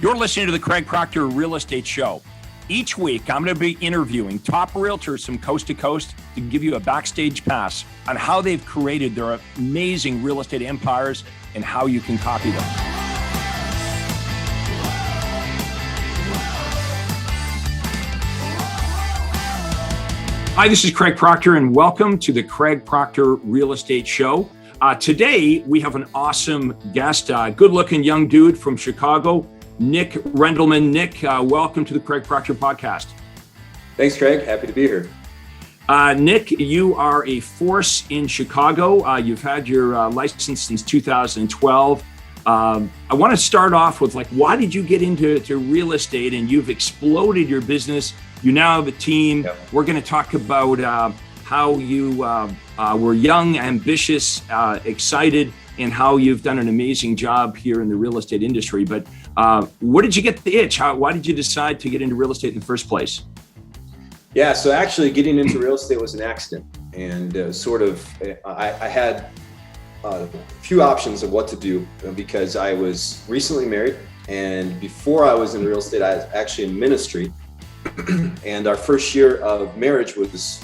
You're listening to the Craig Proctor Real Estate Show. Each week, I'm going to be interviewing top realtors from coast to coast to give you a backstage pass on how they've created their amazing real estate empires and how you can copy them. Hi, this is Craig Proctor, and welcome to the Craig Proctor Real Estate Show. Today, we have an awesome guest, good-looking young dude from Chicago, Nick Rendleman. Nick, welcome to the Craig Proctor podcast. Thanks, Craig. Happy to be here. Nick, you are a force in Chicago. You've had your license since 2012. I want to start off with, why did you get into real estate? And you've exploded your business. You now have a team. Yep. We're going to talk about how you were young, ambitious, excited, and how you've done an amazing job here in the real estate industry. But where did you get the itch? Why did you decide to get into real estate in the first place? Yeah, so actually getting into real estate was an accident. And I had a few options of what to do because I was recently married. And before I was in real estate, I was actually in ministry. And our first year of marriage was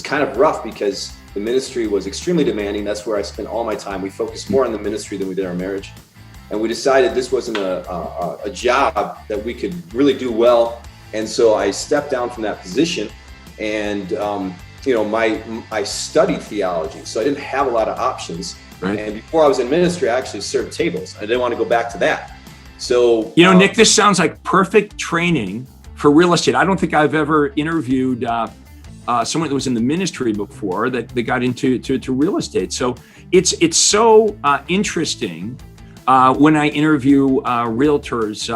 kind of rough because the ministry was extremely demanding. That's where I spent all my time. We focused more on the ministry than we did our marriage. And we decided this wasn't a job that we could really do well. And so I stepped down from that position. And I studied theology, so I didn't have a lot of options. Right. And before I was in ministry, I actually served tables. I didn't want to go back to that. So Nick, this sounds like perfect training for real estate. I don't think I've ever interviewed someone that was in the ministry before that got into real estate. So it's so interesting when I interview realtors,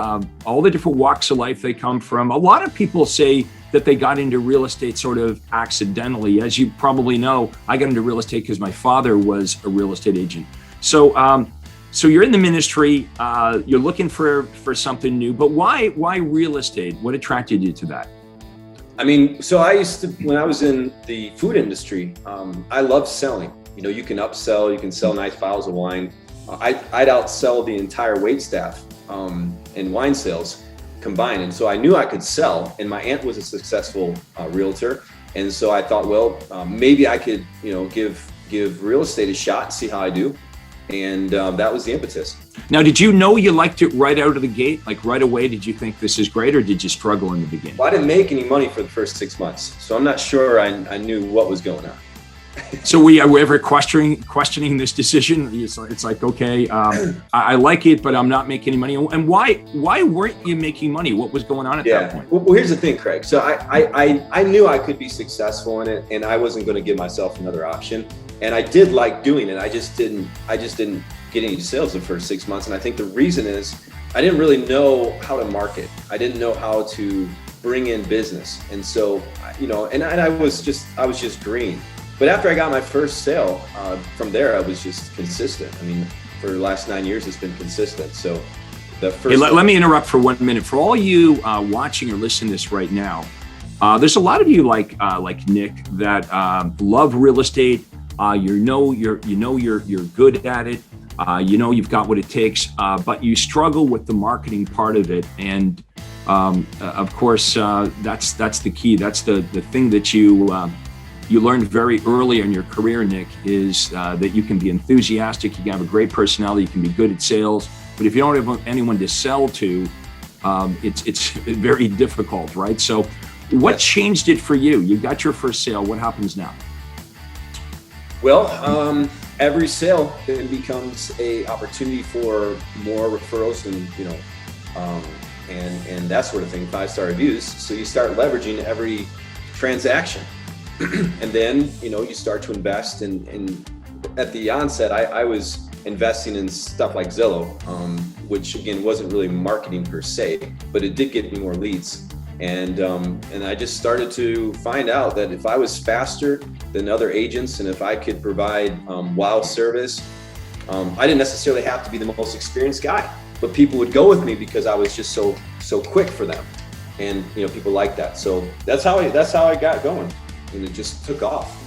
all the different walks of life they come from. A lot of people say that they got into real estate sort of accidentally. As you probably know, I got into real estate because my father was a real estate agent. So you're in the ministry, you're looking for something new, but why real estate? What attracted you to that? I mean, so when I was in the food industry, I loved selling. You can upsell, you can sell nice bottles of wine. I'd outsell the entire waitstaff in wine sales combined. And so I knew I could sell, and my aunt was a successful realtor. And so I thought, well, maybe I could, give real estate a shot and see how I do. And that was the impetus. Now, did you know you liked it right out of the gate? Like right away, did you think this is great, or did you struggle in the beginning? Well, I didn't make any money for the first 6 months, so I'm not sure I knew what was going on. So were you ever questioning this decision? It's like, okay, I like it, but I'm not making any money. And why weren't you making money? What was going on at that point? Well, here's the thing, Craig. So I knew I could be successful in it, and I wasn't going to give myself another option. And I did like doing it. I just didn't get any sales the first 6 months. And I think the reason is I didn't really know how to market. I didn't know how to bring in business. And so, and I was just green. But after I got my first sale, from there, I was just consistent. I mean, for the last 9 years, it's been consistent. So the first. Hey, let me interrupt for 1 minute. For all you watching or listening to this right now, there's a lot of you like Nick that love real estate. You're good at it. You've got what it takes, but you struggle with the marketing part of it. And of course, that's the key. That's the thing that you learned very early in your career, Nick, is that you can be enthusiastic, you can have a great personality, you can be good at sales. But if you don't have anyone to sell to, it's very difficult, right? So what changed it for you? You got your first sale. What happens now? Well, every sale then becomes a opportunity for more referrals and that sort of thing, 5-star reviews. So you start leveraging every transaction. And then, you start to invest in at the onset, I was investing in stuff like Zillow, which again, wasn't really marketing per se, but it did get me more leads. And I just started to find out that if I was faster than other agents and if I could provide wow service, I didn't necessarily have to be the most experienced guy, but people would go with me because I was just so quick for them. And people like that. So that's how I got going, and it just took off.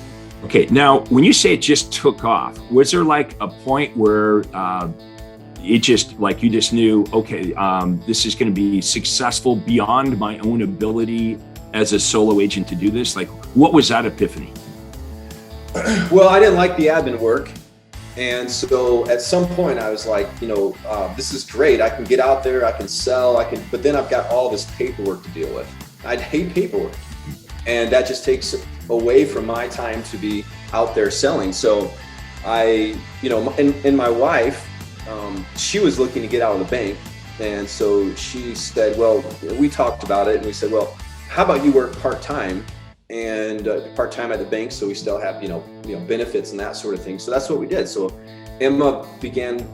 Okay, now when you say it just took off, was there like a point where it just like you just knew, okay, this is going to be successful beyond my own ability as a solo agent to do this? Like, what was that epiphany? Well, I didn't like the admin work. And so at some point I was like, this is great. I can get out there, I can sell, but then I've got all this paperwork to deal with. I'd hate paperwork. And that just takes away from my time to be out there selling. So and my wife, she was looking to get out of the bank. And so she said, well, we talked about it and we said, well, how about you work part-time and part-time at the bank, so we still have benefits and that sort of thing. So that's what we did. So Emma began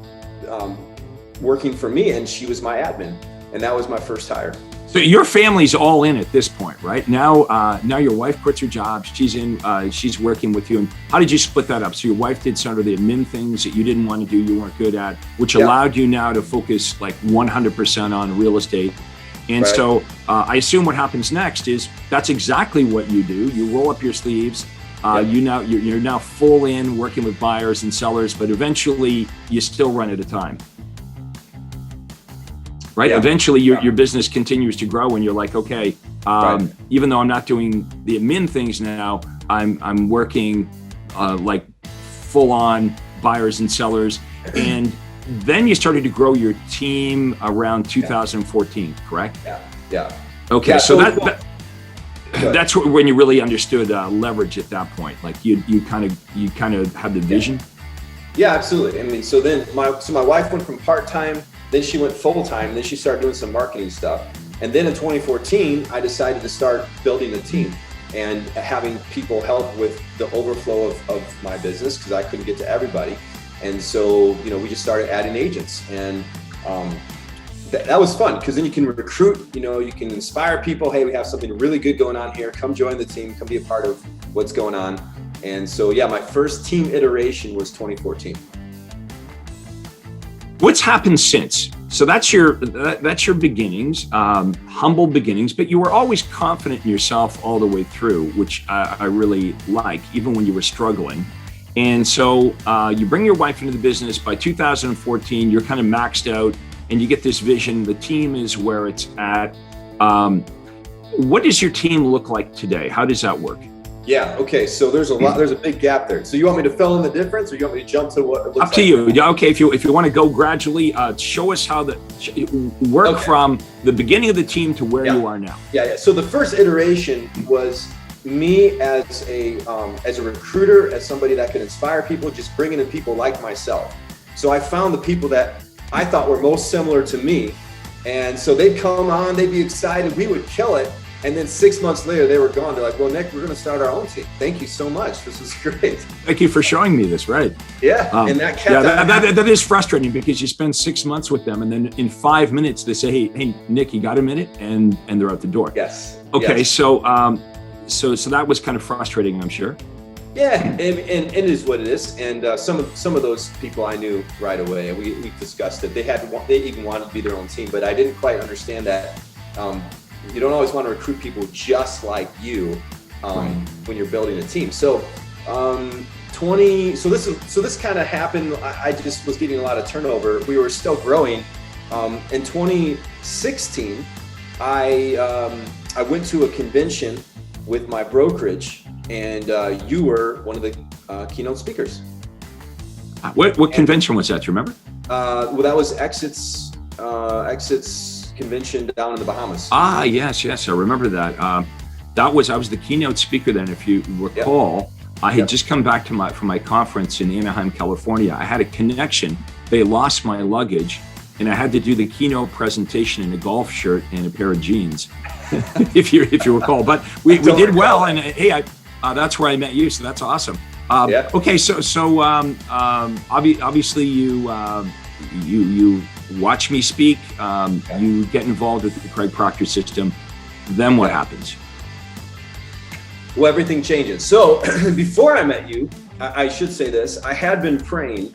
working for me, and she was my admin, and that was my first hire. So your family's all in at this point, right? Now your wife quits her job. She's working with you. And how did you split that up? So your wife did sort of the admin things that you didn't want to do, you weren't good at, which allowed you now to focus like 100% on real estate. And right. So I assume what happens next is that's exactly what you do. You roll up your sleeves. You're now full in working with buyers and sellers, but eventually you still run at a time. Right? Yeah. Eventually your business continues to grow and you're like, okay, right. Even though I'm not doing the admin things now, I'm working like full on buyers and sellers. And then you started to grow your team around 2014, correct? Yeah. Okay, yeah, so that's when you really understood leverage at that point. Like you kind of had the vision. Yeah, absolutely. I mean, so my wife went from part-time, then she went full-time, then she started doing some marketing stuff. And then in 2014, I decided to start building a team and having people help with the overflow of my business because I couldn't get to everybody. And so, we just started adding agents, and that was fun because then you can recruit, you can inspire people. Hey, we have something really good going on here. Come join the team, come be a part of what's going on. And so, my first team iteration was 2014. What's happened since? So that's your beginnings, humble beginnings, but you were always confident in yourself all the way through, which I really like, even when you were struggling. And so you bring your wife into the business. By 2014, you're kind of maxed out and you get this vision. The team is where it's at. What does your team look like today? How does that work? Yeah. Okay. So there's a big gap there. So you want me to fill in the difference, or you want me to jump to what it looks up to you? Okay. If you want to go gradually, show us how work from the beginning of the team to where you are now. Yeah. So the first iteration was me as a recruiter, as somebody that could inspire people, just bringing in people like myself. So I found the people that I thought were most similar to me, and so they'd come on, they'd be excited, we would kill it. And then 6 months later, they were gone. They're like, well, Nick, we're going to start our own team. Thank you so much. This is great. Thank you for showing me this, right? Yeah. And that kept that is frustrating because you spend 6 months with them and then in 5 minutes they say, hey, Nick, you got a minute? And they're out the door. Yes. Okay. Yes. So that was kind of frustrating, I'm sure. Yeah. And it is what it is. And some of those people I knew right away. We discussed it. They even wanted to be their own team, but I didn't quite understand that. You don't always want to recruit people just like you when you're building a team. So this kind of happened. I just was getting a lot of turnover. We were still growing. In 2016, I went to a convention with my brokerage, and you were one of the keynote speakers. What convention was that? Do you remember? Well, that was Exits convention down in the Bahamas. Yes, I remember that. I was the keynote speaker then, if you recall. I had just come back from my conference in Anaheim, California. I had a connection. They lost my luggage, and I had to do the keynote presentation in a golf shirt and a pair of jeans, if you recall. But we did well, and hey, that's where I met you, so that's awesome. Okay, so obviously you watch me speak, you get involved with the Craig Proctor system, then what happens? Well, everything changes. So before I met you, I should say this, I had been praying,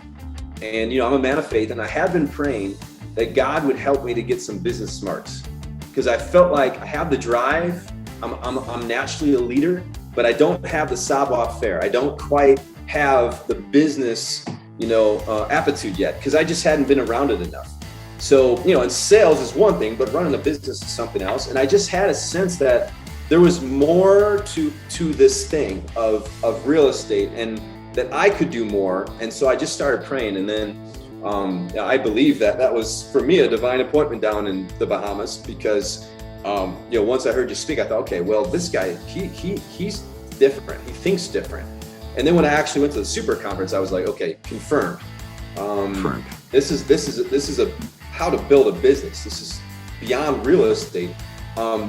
and I'm a man of faith, and I had been praying that God would help me to get some business smarts, because I felt like I have the drive, I'm naturally a leader, but I don't have the savoir-faire. I don't quite have the business aptitude yet, because I just hadn't been around it enough. So, and sales is one thing, but running a business is something else. And I just had a sense that there was more to this thing of real estate, and that I could do more. And so I just started praying. And then I believe that was, for me, a divine appointment down in the Bahamas, because once I heard you speak, I thought, okay, well, this guy, he's different. He thinks different. And then when I actually went to the super conference, I was like, okay, confirmed. This is a how to build a business. This is beyond real estate.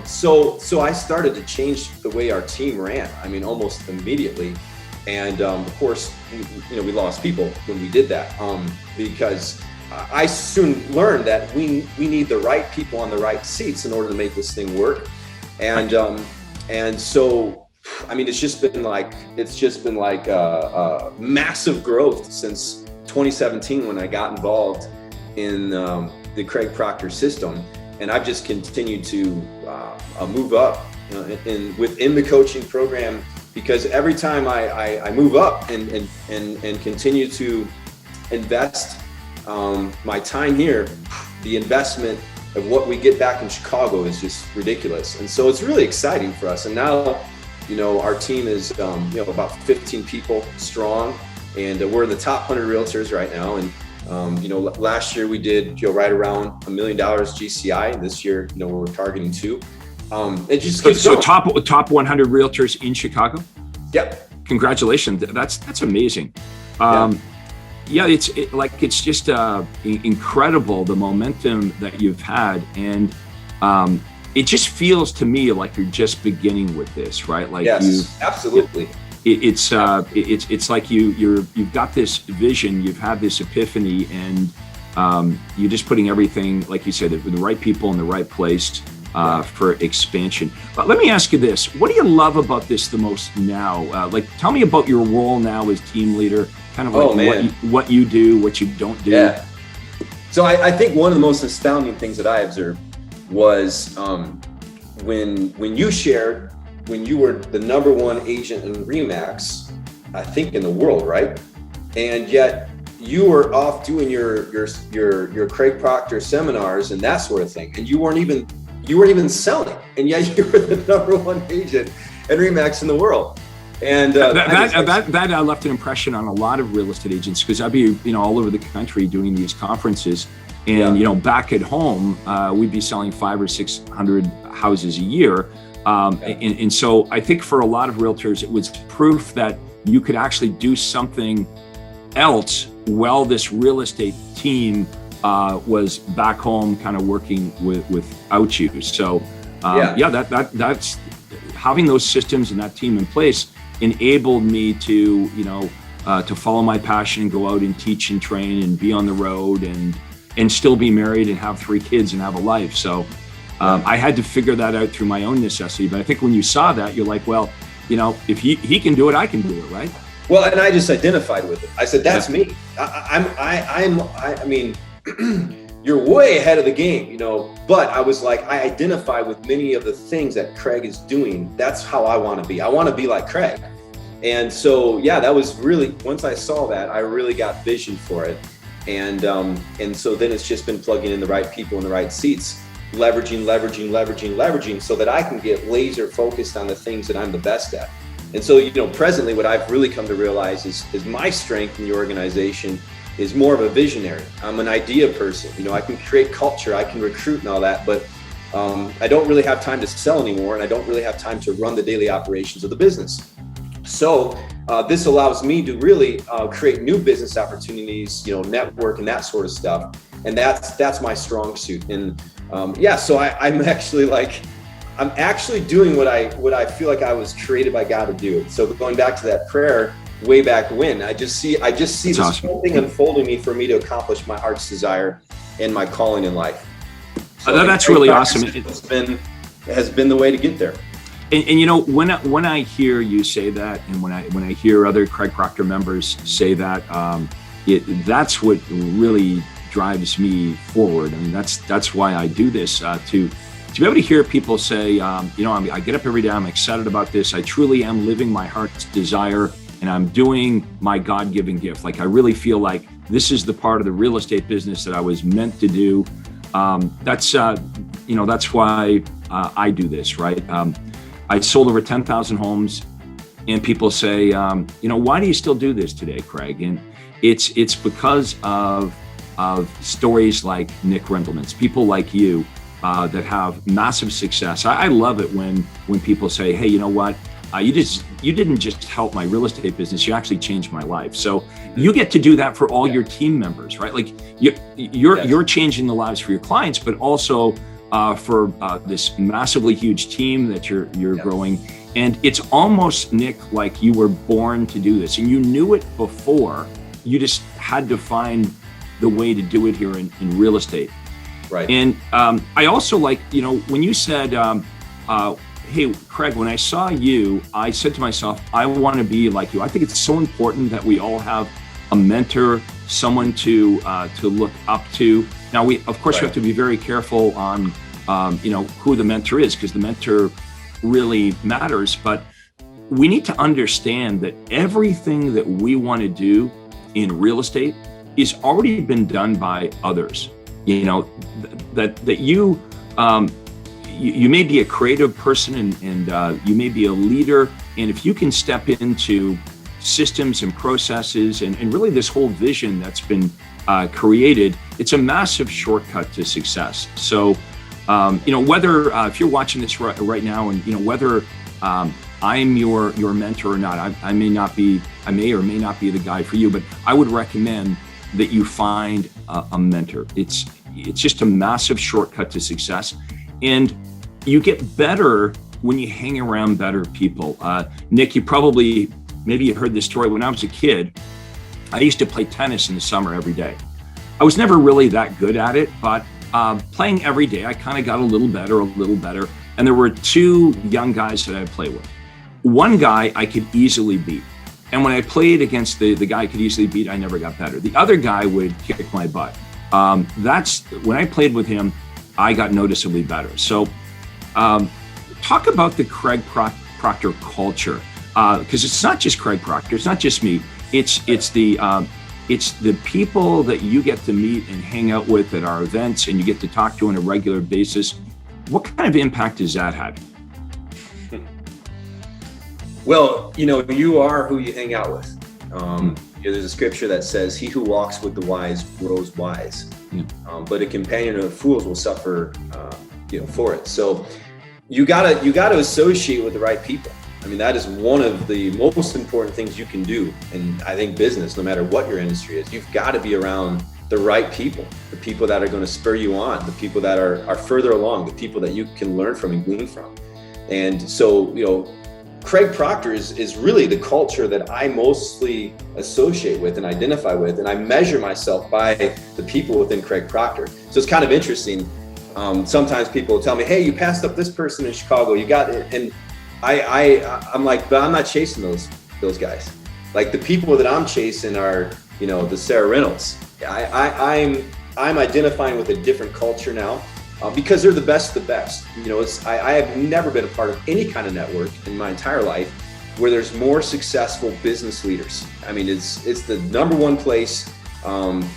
So I started to change the way our team ran. I mean, almost immediately. And of course, we lost people when we did that, because I soon learned that we need the right people on the right seats in order to make this thing work. And so, I mean, it's just been like massive growth since 2017, when I got involved in the Craig Proctor system, and I've just continued to move up within the coaching program, because every time I move up and continue to invest my time here, the investment of what we get back in Chicago is just ridiculous. And so it's really exciting for us. And now, our team is about 15 people strong, and we're in the top 100 realtors right now. And last year we did right around $1 million GCI. This year, we're targeting 2. It just keeps going. top 100 realtors in Chicago. Yep. Congratulations. That's amazing. It's just incredible, the momentum that you've had, and it just feels to me like you're just beginning with this, right? Like, yes, absolutely. It's like you've got this vision, you've had this epiphany, and you're just putting everything, like you said, with the right people in the right place for expansion. But let me ask you this: what do you love about this the most now? Tell me about your role now as team leader. Kind of what you do, what you don't do. Yeah. So I think one of the most astounding things that I observed was when you shared, when you were the #1 agent in RE/MAX, I think in the world, right? And yet you were off doing your Craig Proctor seminars and that sort of thing, and you weren't even selling, and yet you were the #1 agent in RE/MAX in the world. And that left an impression on a lot of real estate agents, because I'd be all over the country doing these conferences, and back at home we'd be selling 500 or 600 houses a year, and so I think for a lot of realtors it was proof that you could actually do something else while this real estate team was back home kind of working without you. So that's having those systems and that team in place enabled me to follow my passion and go out and teach and train and be on the road and still be married and have 3 kids and have a life. So I had to figure that out through my own necessity. But I think when you saw that, you're like, well, if he can do it, I can do it, right? Well, and I just identified with it. I said, that's me. I mean, you're way ahead of the game, but I was like, I identify with many of the things that Craig is doing. That's how I want to be. I want to be like Craig. And so, that was really, once I saw that, I really got vision for it. And so then it's just been plugging in the right people in the right seats, leveraging, so that I can get laser focused on the things that I'm the best at. And so, presently what I've really come to realize is my strength in the organization is more of a visionary. I'm an idea person. I can create culture, I can recruit and all that, but I don't really have time to sell anymore, and I don't really have time to run the daily operations of the business. So this allows me to really create new business opportunities, network and that sort of stuff. And that's my strong suit. And so I'm actually doing what I feel like I was created by God to do. So going back to that prayer way back when, I just see this whole thing unfolding for me to accomplish my heart's desire and my calling in life. So that's really awesome. Has been the way to get there. And when I hear you say that, and when I hear other Craig Proctor members say that, that's what really drives me forward. I mean, that's why I do this, to be able to hear people say, I get up every day, I'm excited about this. I truly am living my heart's desire, and I'm doing my God-given gift. Like, I really feel like this is the part of the real estate business that I was meant to do. That's why I do this, right? I sold over 10,000 homes, and people say, why do you still do this today, Craig? And it's because of stories like Nick Rendleman's, people like you that have massive success. I love it when people say, hey, you know what? You didn't just help my real estate business, you actually changed my life. So you get to do that for all your team members, right? Like you're changing the lives for your clients, but also for this massively huge team that you're growing. And it's almost, Nick, like you were born to do this, and you knew it before. You just had to find the way to do it here in real estate. Right. And I also like, when you said, hey, Craig, when I saw you, I said to myself, I want to be like you. I think it's so important that we all have a mentor, someone to look up to. Now, we have to be very careful on, who the mentor is, because the mentor really matters. But we need to understand that everything that we want to do in real estate is already been done by others. That you may be a creative person and you may be a leader. And if you can step into systems and processes and really this whole vision that's been created, it's a massive shortcut to success. So, whether if you're watching this right now and, whether I'm your mentor or not, I may or may not be the guy for you, but I would recommend that you find a mentor. It's just a massive shortcut to success. And you get better when you hang around better people. Nick, maybe you heard this story. When I was a kid, I used to play tennis in the summer every day. I was never really that good at it, but playing every day, I kind of got a little better. And there were two young guys that I'd play with. One guy I could easily beat. And when I played against the guy I could easily beat, I never got better. The other guy would kick my butt. That's when I played with him, I got noticeably better. So talk about the Craig Proctor culture, because it's not just Craig Proctor, it's not just me. It's the people that you get to meet and hang out with at our events, and you get to talk to on a regular basis. What kind of impact has that had? Well, you are who you hang out with. There's a scripture that says, "He who walks with the wise grows wise," but a companion of fools will suffer, for it. So you gotta associate with the right people. I mean, that is one of the most important things you can do. And I think business, no matter what your industry is, you've got to be around the right people, the people that are going to spur you on, the people that are further along, the people that you can learn from and glean from. And so, Craig Proctor is really the culture that I mostly associate with and identify with, and I measure myself by the people within Craig Proctor. So it's kind of interesting. Sometimes people will tell me, "Hey, you passed up this person in Chicago. You got it." And I'm like, but I'm not chasing those guys. Like, the people that I'm chasing are, the Sarah Reynolds. I'm identifying with a different culture now. Because they're the best of the best. I have never been a part of any kind of network in my entire life where there's more successful business leaders. I mean, it's the number one place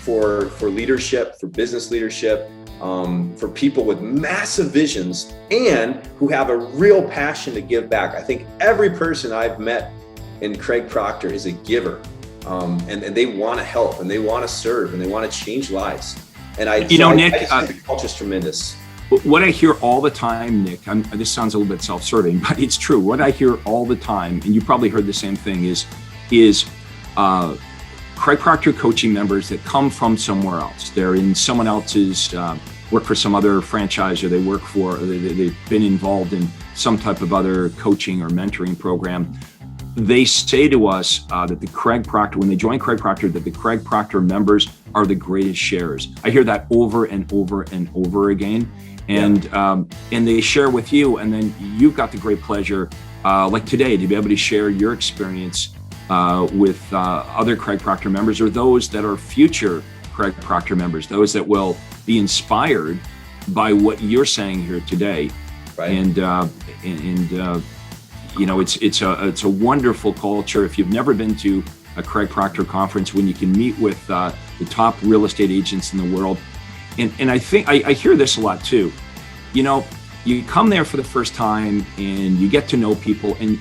for leadership, for business leadership, for people with massive visions and who have a real passion to give back. I think every person I've met in Craig Proctor is a giver, and they want to help, and they want to serve, and they want to change lives. And Nick, I think the culture's tremendous. What I hear all the time, Nick, this sounds a little bit self-serving, but it's true. What I hear all the time, and you probably heard the same thing, is Craig Proctor coaching members that come from somewhere else. They're in someone else's, work for some other franchise, or they've been involved in some type of other coaching or mentoring program. They say to us that the Craig Proctor, when they join Craig Proctor, that the Craig Proctor members are the greatest sharers. I hear that over and over and over again. And they share with you, and then you've got the great pleasure, like today, to be able to share your experience with other Craig Proctor members, or those that are future Craig Proctor members, those that will be inspired by what you're saying here today. Right. And it's a wonderful culture. If you've never been to a Craig Proctor conference, when you can meet with the top real estate agents in the world, and I think I hear this a lot too. You come there for the first time and you get to know people, and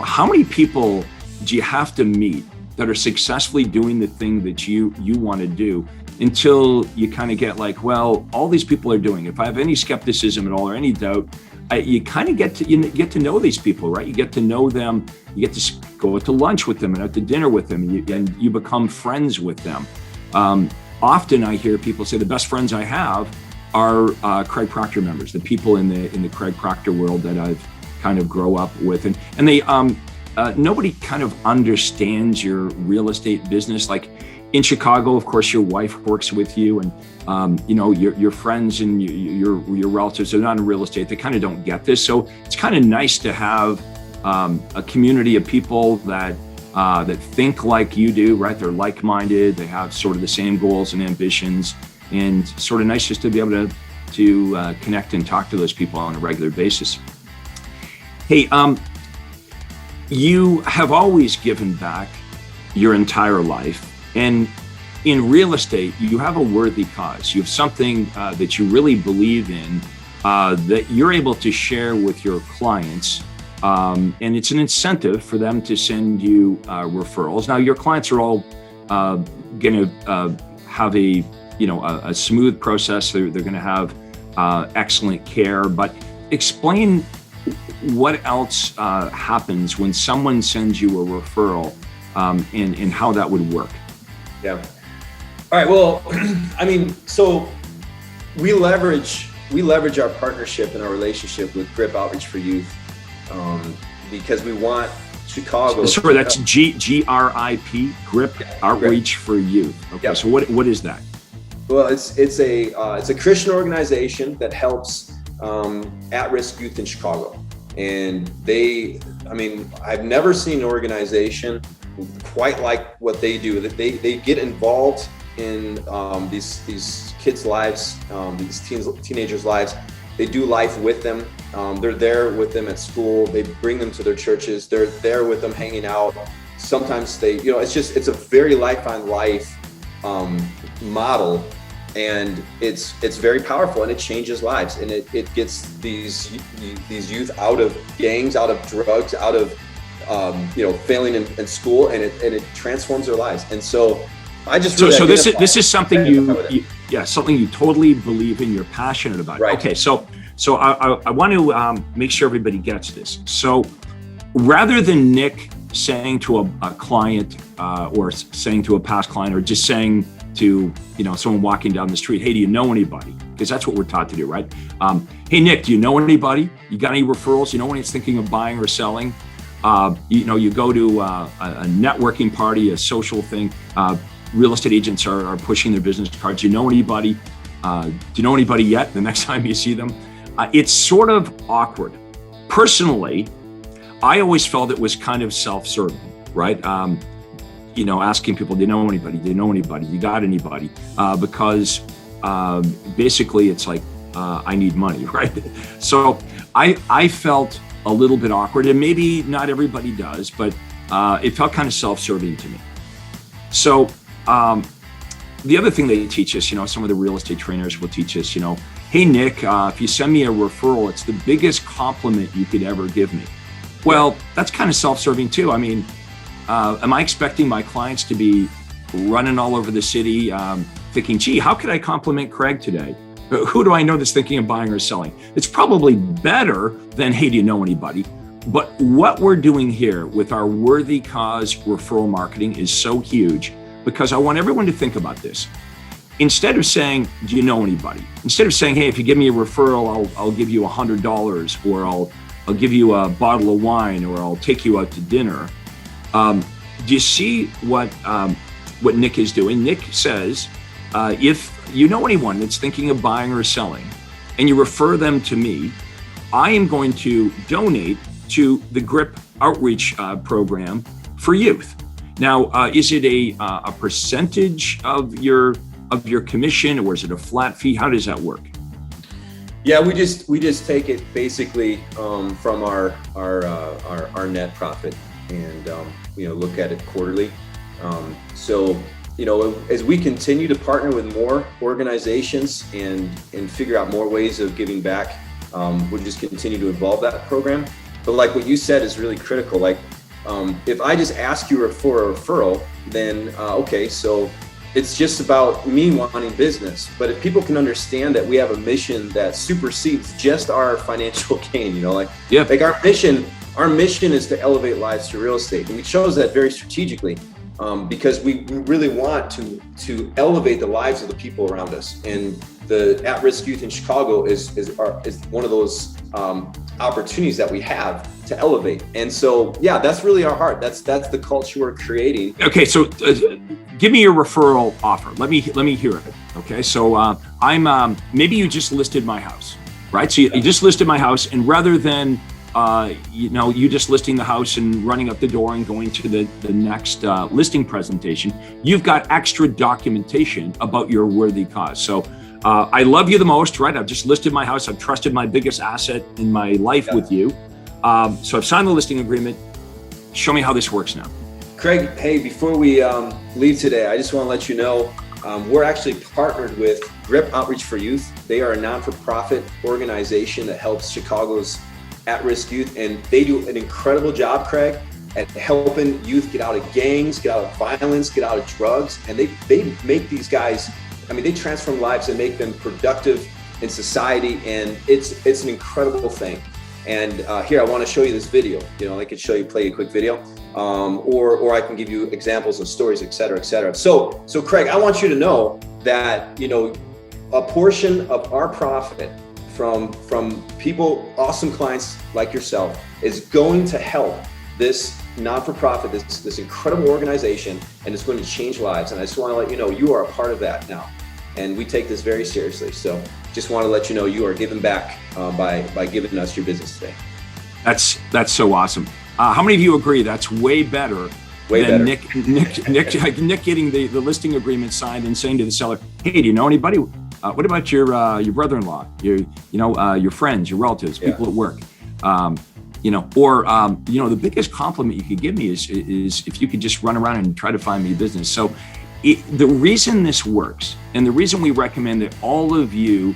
how many people do you have to meet that are successfully doing the thing that you want to do, until you kind of get like, well, all these people are doing it. If I have any skepticism at all or any doubt, you kind of get to know these people, right? You get to know them. You get to go out to lunch with them and out to dinner with them, and you become friends with them. Often I hear people say the best friends I have are Craig Proctor members, the people in the Craig Proctor world that I've kind of grow up with, and they nobody kind of understands your real estate business. Like in Chicago, of course, your wife works with you, and your friends and your relatives are not in real estate. They kind of don't get this, so it's kind of nice to have a community of people that think like you do, right? They're like-minded. They have sort of the same goals and ambitions, and sort of nice just to be able to connect and talk to those people on a regular basis. Hey, you have always given back your entire life. And in real estate, you have a worthy cause. You have something that you really believe in, that you're able to share with your clients. And it's an incentive for them to send you referrals. Now, your clients are all going to have a smooth process. They're going to have excellent care. But explain what else happens when someone sends you a referral, and how that would work. Yeah. All right. Well, so we leverage our partnership and our relationship with GRIP Outreach for Youth, because we want Chicago. Sorry, that's GRIP, GRIP Outreach for Youth. Okay. Yep. So what is that? Well, it's a Christian organization that helps at-risk youth in Chicago, and I've never seen an organization quite like what they do. That they get involved in these kids' lives, these teenagers' lives. They do life with them. They're there with them at school. They bring them to their churches. They're there with them, hanging out. Sometimes it's a very lifeline life model, and it's very powerful, and it changes lives, and it gets these youth out of gangs, out of drugs, out of failing in school, and it transforms their lives. And so I just so this is something something you totally believe in, you're passionate about. Right. Okay, so I want to make sure everybody gets this. So rather than Nick saying to a client or saying to a past client, or just saying to someone walking down the street, hey, do you know anybody? Because that's what we're taught to do, right? Hey, Nick, do you know anybody? You got any referrals? You know anyone that's thinking of buying or selling? You go to a networking party, a social thing. Real estate agents are pushing their business cards. Do you know anybody? Do you know anybody yet? The next time you see them, it's sort of awkward. Personally, I always felt it was kind of self-serving, right? Asking people, do you know anybody? Do you know anybody? You got anybody? Because basically it's like, I need money, right? So I felt a little bit awkward, and maybe not everybody does, but it felt kind of self-serving to me. So the other thing they teach us, some of the real estate trainers will teach us, hey, Nick, if you send me a referral, it's the biggest compliment you could ever give me. Well, that's kind of self-serving too. Am I expecting my clients to be running all over the city thinking, gee, how could I compliment Craig today? Who do I know that's thinking of buying or selling? It's probably better than, hey, do you know anybody? But what we're doing here with our worthy cause referral marketing is so huge, because I want everyone to think about this. Instead of saying, do you know anybody? Instead of saying, hey, if you give me a referral, I'll give you $100, or I'll give you a bottle of wine, or I'll take you out to dinner. Do you see what Nick is doing? Nick says, if you know anyone that's thinking of buying or selling, and you refer them to me, I am going to donate to the GRIP Outreach program for youth. Now, is it a percentage of your commission, or is it a flat fee? How does that work? Yeah, we just take it basically from our net profit, and look at it quarterly. So as we continue to partner with more organizations and figure out more ways of giving back, we'll just continue to evolve that program. But like what you said is really critical. Like if I just ask you for a referral, then okay, so it's just about me wanting business. But if people can understand that we have a mission that supersedes just our financial gain, like our mission is to elevate lives through real estate. And we chose that very strategically because we really want to elevate the lives of the people around us. And the at-risk youth in Chicago is one of those opportunities that we have to elevate. And so, yeah, that's really our heart. That's the culture we're creating. Okay, so give me your referral offer. Let me hear it. Okay, so I'm maybe you just listed my house, right? So you just listed my house, and rather than you just listing the house and running up the door and going to the next listing presentation, you've got extra documentation about your worthy cause. So I love you the most, right? I've just listed my house. I've trusted my biggest asset in my life with you. So I've signed the listing agreement. Show me how this works now. Craig, hey, before we leave today, I just want to let you know we're actually partnered with GRIP Outreach for Youth. They are a non-for-profit organization that helps Chicago's at-risk youth, and they do an incredible job, Craig, at helping youth get out of gangs, get out of violence, get out of drugs. And they make these guys, they transform lives and make them productive in society, and it's an incredible thing. And here, I want to show you this video. I could play a quick video, or I can give you examples of stories, et cetera, et cetera. So Craig, I want you to know that, a portion of our profit from people, awesome clients like yourself, is going to help this not-for-profit, this incredible organization, and it's going to change lives. And I just want to let you know you are a part of that now. And we take this very seriously. So just want to let you know you are giving back by giving us your business today. That's so awesome. How many of you agree that's way better than Nick getting the listing agreement signed and saying to the seller, hey, do you know anybody? What about your brother-in-law, your friends, your relatives, people at work? The biggest compliment you could give me is if you could just run around and try to find me a business. So the reason this works, and the reason we recommend that all of you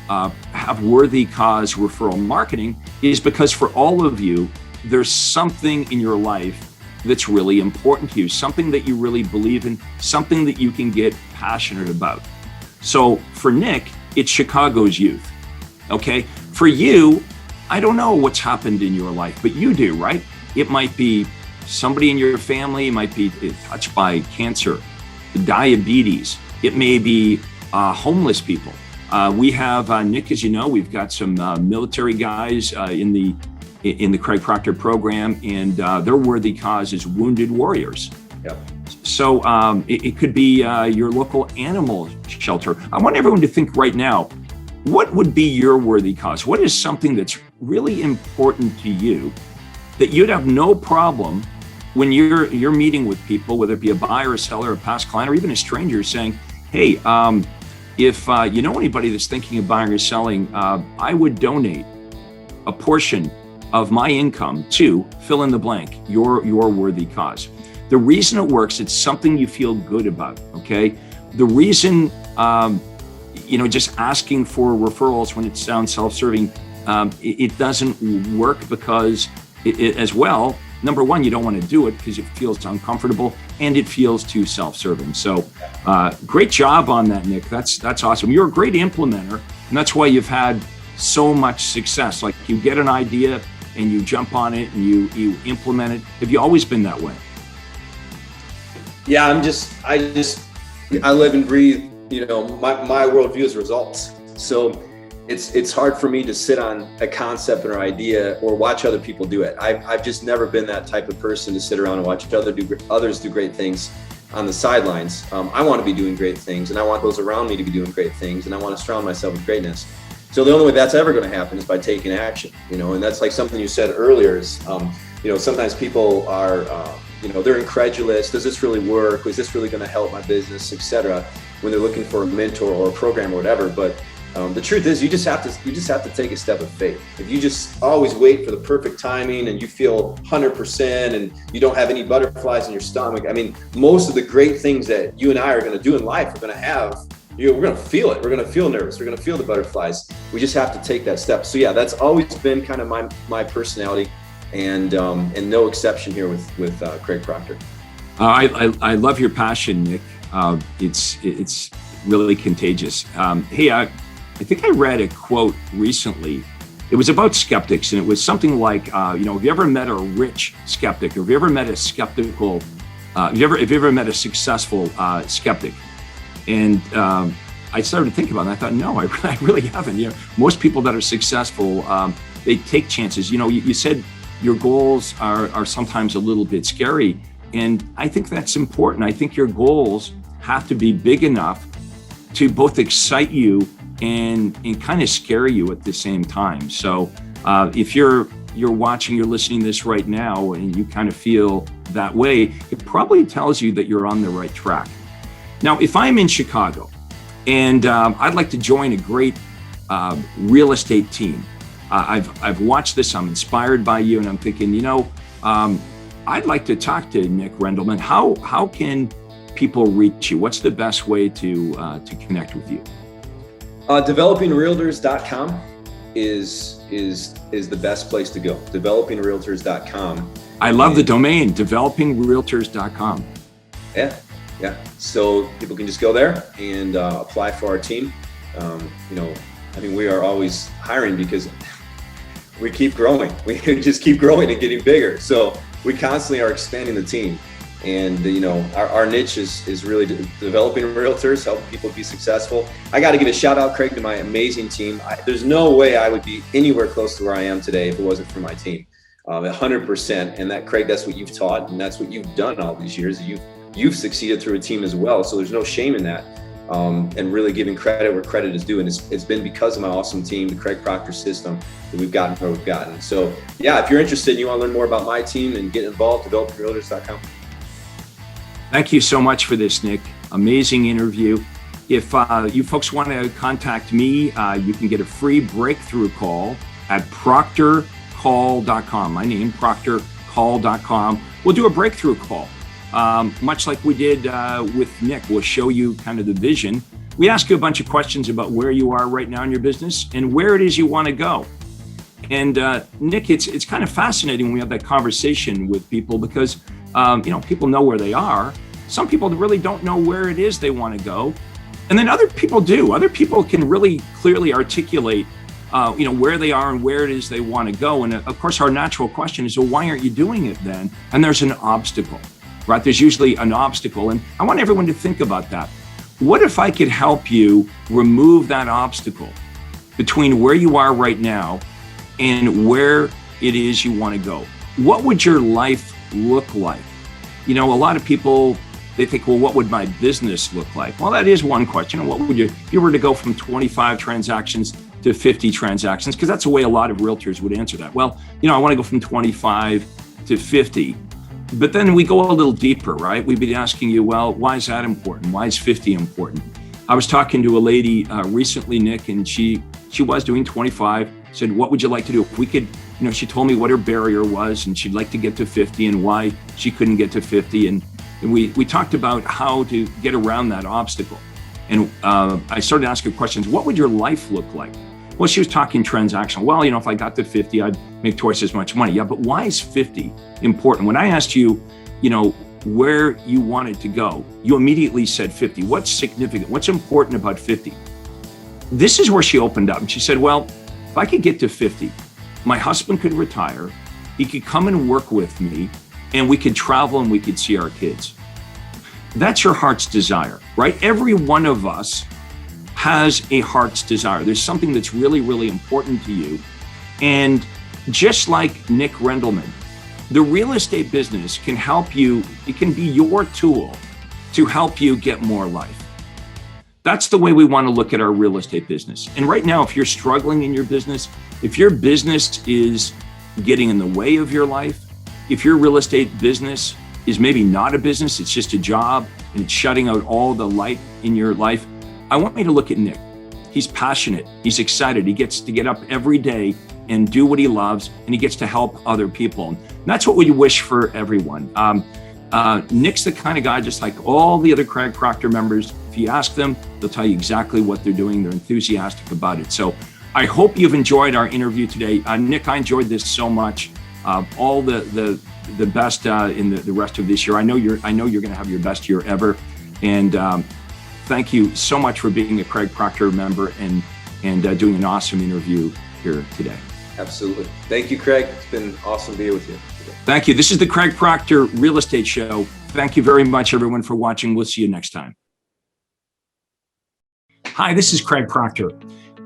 have worthy cause referral marketing, is because for all of you, there's something in your life that's really important to you, something that you really believe in, something that you can get passionate about. So for Nick, it's Chicago's youth. Okay, for you, I don't know what's happened in your life, but you do, right? It might be somebody in your family might be touched by cancer, diabetes. It may be homeless people. We have Nick, as you know, we've got some military guys in the Craig Proctor program, and their worthy cause is wounded warriors. Yep. So it could be your local animal shelter. I want everyone to think right now, what would be your worthy cause? What is something that's really important to you that you'd have no problem when you're meeting with people, whether it be a buyer, a seller, a past client, or even a stranger, saying, hey, if you know anybody that's thinking of buying or selling, I would donate a portion of my income to fill in the blank, your worthy cause. The reason it works, it's something you feel good about, okay? The reason, just asking for referrals when it sounds self-serving, it doesn't work because as well, number one, you don't want to do it because it feels uncomfortable and it feels too self-serving. So great job on that, Nick. That's awesome. You're a great implementer, and that's why you've had so much success. Like, you get an idea and you jump on it and you implement it. Have you always been that way? Yeah, I live and breathe, my worldview is results. So it's hard for me to sit on a concept or idea or watch other people do it. I've just never been that type of person to sit around and watch others do great things on the sidelines. I want to be doing great things, and I want those around me to be doing great things, and I want to surround myself with greatness. So the only way that's ever going to happen is by taking action, and that's like something you said earlier is, sometimes people are, they're incredulous. Does this really work? Is this really going to help my business, et cetera, when they're looking for a mentor or a program or whatever. But The truth is, you just have to take a step of faith. If you just always wait for the perfect timing and you feel 100% and you don't have any butterflies in your stomach, I mean, most of the great things that you and I are going to do in life are going to have, we're going to feel it. We're going to feel nervous. We're going to feel the butterflies. We just have to take that step. So yeah, that's always been kind of my personality, and no exception here with Craig Proctor. I love your passion, Nick. It's really contagious. Hey, I think I read a quote recently. It was about skeptics, and it was something like, have you ever met a rich skeptic, or have you ever met a skeptical, have you ever met a successful skeptic? And I started to think about it, and I thought, no, I really haven't. Most people that are successful, they take chances. You said your goals are sometimes a little bit scary, and I think that's important. I think your goals have to be big enough to both excite you and kind of scare you at the same time. So if you're watching, you're listening to this right now, and you kind of feel that way, it probably tells you that you're on the right track. Now, if I'm in Chicago and I'd like to join a great real estate team, I've watched this, I'm inspired by you, and I'm thinking, I'd like to talk to Nick Rendleman. How can people reach you? What's the best way to connect with you? Developingrealtors.com is the best place to go. Developingrealtors.com. I love the domain, developingrealtors.com. Yeah. So people can just go there and apply for our team. I mean, we are always hiring because we keep growing. We just keep growing and getting bigger. So we constantly are expanding the team. And our niche is really developing realtors, helping people be successful. I got to give a shout out, Craig, to my amazing team. There's no way I would be anywhere close to where I am today if it wasn't for my team, 100%. And that, Craig, that's what you've taught, and that's what you've done all these years. You've succeeded through a team as well, so there's no shame in that. And really giving credit where credit is due. And it's been because of my awesome team, the Craig Proctor system, that we've gotten where we've gotten. So yeah, if you're interested and you want to learn more about my team and get involved, developingrealtors.com. Thank you so much for this, Nick. Amazing interview. If you folks want to contact me, you can get a free breakthrough call at proctorcall.com. My name, proctorcall.com. We'll do a breakthrough call, much like we did with Nick. We'll show you kind of the vision. We ask you a bunch of questions about where you are right now in your business and where it is you want to go. And Nick, it's kind of fascinating when we have that conversation with people because people know where they are. Some people really don't know where it is they want to go. And then other people do. Other people can really clearly articulate, where they are and where it is they want to go. And of course, our natural question is, well, why aren't you doing it then? And there's an obstacle, right? There's usually an obstacle. And I want everyone to think about that. What if I could help you remove that obstacle between where you are right now and where it is you want to go? What would your life look like? A lot of people, they think, well, what would my business look like? Well, that is one question. What would if you were to go from 25 transactions to 50 transactions? Because that's the way a lot of realtors would answer that. Well, I want to go from 25 to 50. But then we go a little deeper, right? We'd be asking you, well, why is that important? Why is 50 important? I was talking to a lady recently, Nick, and she was doing 25. Said, what would you like to do? If we could, she told me what her barrier was, and she'd like to get to 50 and why she couldn't get to 50. And we talked about how to get around that obstacle. And I started asking questions. What would your life look like? Well, she was talking transactional. Well, if I got to 50, I'd make twice as much money. Yeah, but why is 50 important? When I asked you, where you wanted to go, you immediately said 50. What's significant? What's important about 50? This is where she opened up and she said, well, if I could get to 50, my husband could retire, he could come and work with me, and we could travel and we could see our kids. That's your heart's desire, right? Every one of us has a heart's desire. There's something that's really, really important to you. And just like Nick Rendleman, the real estate business can help you. It can be your tool to help you get more life. That's the way we want to look at our real estate business. And right now, if you're struggling in your business, if your business is getting in the way of your life, if your real estate business is maybe not a business, it's just a job and it's shutting out all the light in your life, I want you to look at Nick. He's passionate. He's excited. He gets to get up every day and do what he loves, and he gets to help other people. And that's what we wish for everyone. Nick's the kind of guy, just like all the other Craig Proctor members, if you ask them, they'll tell you exactly what they're doing. They're enthusiastic about it. So I hope you've enjoyed our interview today. Nick, I enjoyed this so much. All the best in the rest of this year. I know you're going to have your best year ever. And thank you so much for being a Craig Proctor member and doing an awesome interview here today. Absolutely. Thank you, Craig. It's been awesome to be with you today. Thank you. This is the Craig Proctor Real Estate Show. Thank you very much, everyone, for watching. We'll see you next time. Hi, this is Craig Proctor.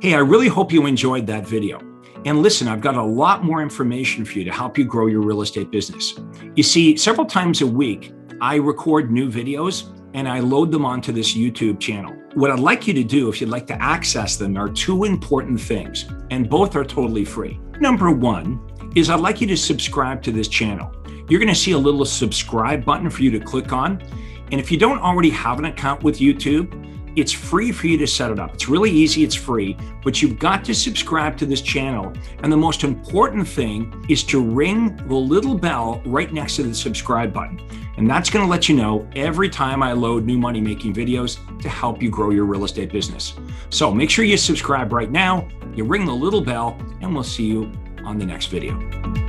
Hey, I really hope you enjoyed that video. And listen, I've got a lot more information for you to help you grow your real estate business. You see, several times a week, I record new videos and I load them onto this YouTube channel. What I'd like you to do, if you'd like to access them, are two important things, and both are totally free. Number one is I'd like you to subscribe to this channel. You're gonna see a little subscribe button for you to click on. And if you don't already have an account with YouTube, it's free for you to set it up. It's really easy, it's free, but you've got to subscribe to this channel. And the most important thing is to ring the little bell right next to the subscribe button. And that's gonna let you know every time I load new money-making videos to help you grow your real estate business. So make sure you subscribe right now, you ring the little bell, and we'll see you on the next video.